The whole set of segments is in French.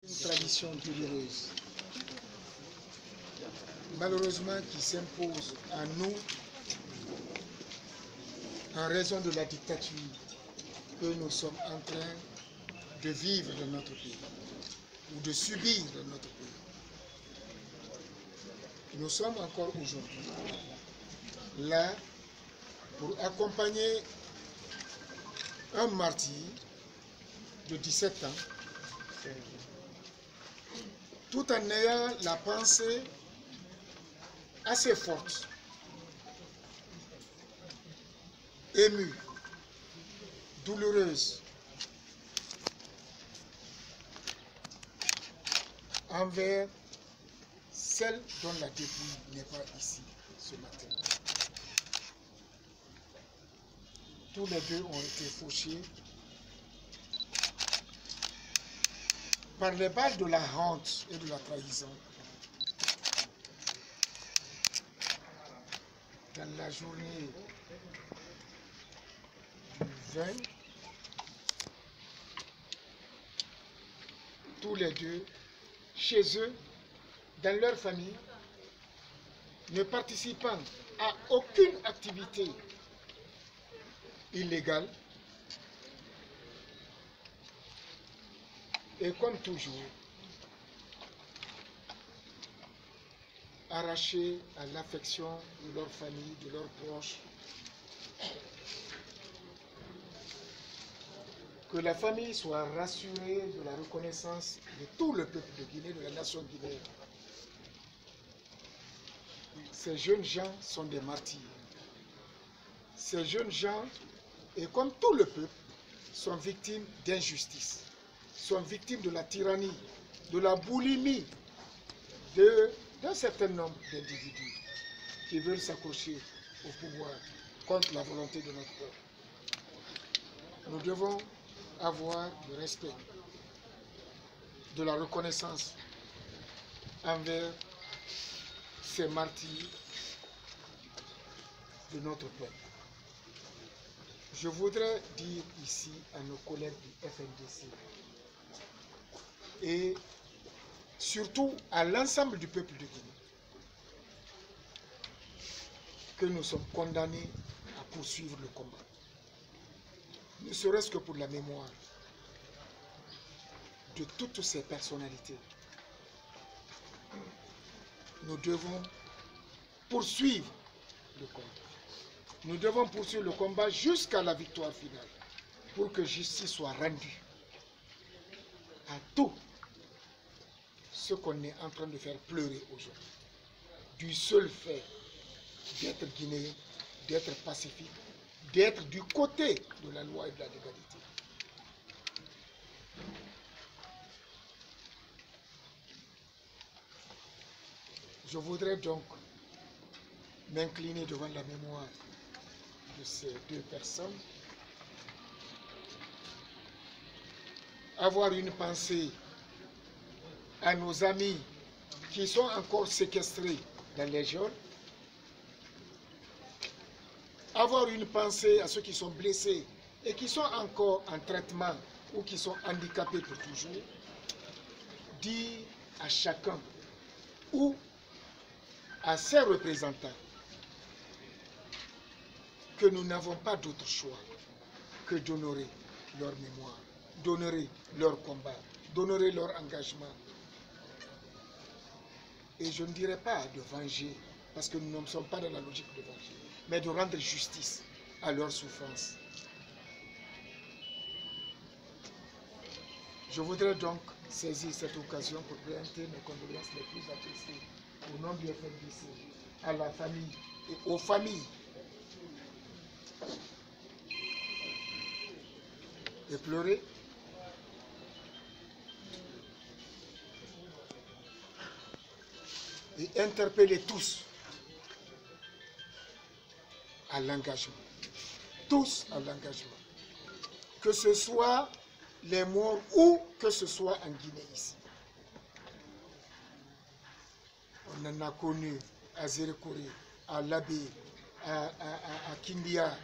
Une tradition douloureuse, malheureusement qui s'impose à nous en raison de la dictature que nous sommes en train de vivre dans notre pays ou de subir dans notre pays. Nous sommes encore aujourd'hui là pour accompagner un martyr de 17 ans tout en ayant la pensée assez forte, émue, douloureuse, envers celle dont la dépouille n'est pas ici ce matin. Tous les deux ont été fauchés par les balles de la honte et de la trahison dans la journée du 20, tous les deux, chez eux, dans leur famille, ne participant à aucune activité illégale. Et comme toujours, arrachés à l'affection de leur famille, de leurs proches. Que la famille soit rassurée de la reconnaissance de tout le peuple de Guinée, de la nation guinéenne. Ces jeunes gens sont des martyrs. Ces jeunes gens, et comme tout le peuple, sont victimes d'injustice, sont victimes de la tyrannie, de la boulimie d'un certain nombre d'individus qui veulent s'accrocher au pouvoir contre la volonté de notre peuple. Nous devons avoir du respect, de la reconnaissance envers ces martyrs de notre peuple. Je voudrais dire ici à nos collègues du FNDC et surtout à l'ensemble du peuple de Guinée que nous sommes condamnés à poursuivre le combat. Ne serait-ce que pour la mémoire de toutes ces personnalités. Nous devons poursuivre le combat. Nous devons poursuivre le combat jusqu'à la victoire finale pour que justice soit rendue à tout ce qu'on est en train de faire pleurer aujourd'hui. Du seul fait d'être guinéen, d'être pacifique, d'être du côté de la loi et de la légalité. Je voudrais donc m'incliner devant la mémoire de ces deux personnes, avoir une pensée à nos amis qui sont encore séquestrés dans les geôles, avoir une pensée à ceux qui sont blessés et qui sont encore en traitement ou qui sont handicapés pour toujours, dire à chacun ou à ses représentants que nous n'avons pas d'autre choix que d'honorer leur mémoire, d'honorer leur combat, d'honorer leur engagement. Et je ne dirais pas de venger, parce que nous ne sommes pas dans la logique de venger, mais de rendre justice à leur souffrance. Je voudrais donc saisir cette occasion pour présenter mes condoléances les plus attestées au nom du FNDC, à la famille et aux familles. Et pleurer. Et interpeller tous à l'engagement. Tous à l'engagement. Que ce soit les morts ou que ce soit en Guinée ici. On en a connu à Zérekore, à Labé, à Kindia,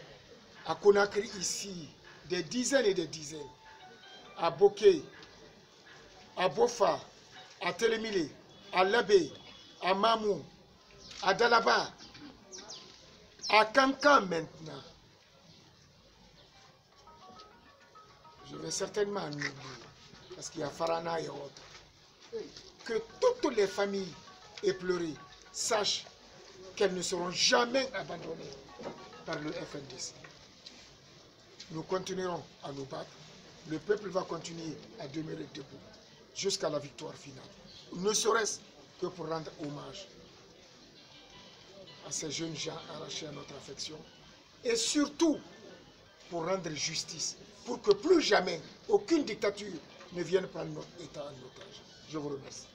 à Conakry ici, des dizaines et des dizaines, à Bokeh, à Bofa, à Télémilé, à Labé, à Mamou, à Dalaba, à Kankan maintenant. Je vais certainement en oublier, parce qu'il y a Farana et autres. Que toutes les familles éplorées sachent qu'elles ne seront jamais abandonnées par le FNDC. Nous continuerons à nous battre. Le peuple va continuer à demeurer debout jusqu'à la victoire finale. Ne serait-ce que pour rendre hommage à ces jeunes gens arrachés à notre affection et surtout pour rendre justice, pour que plus jamais aucune dictature ne vienne prendre notre État en otage. Je vous remercie.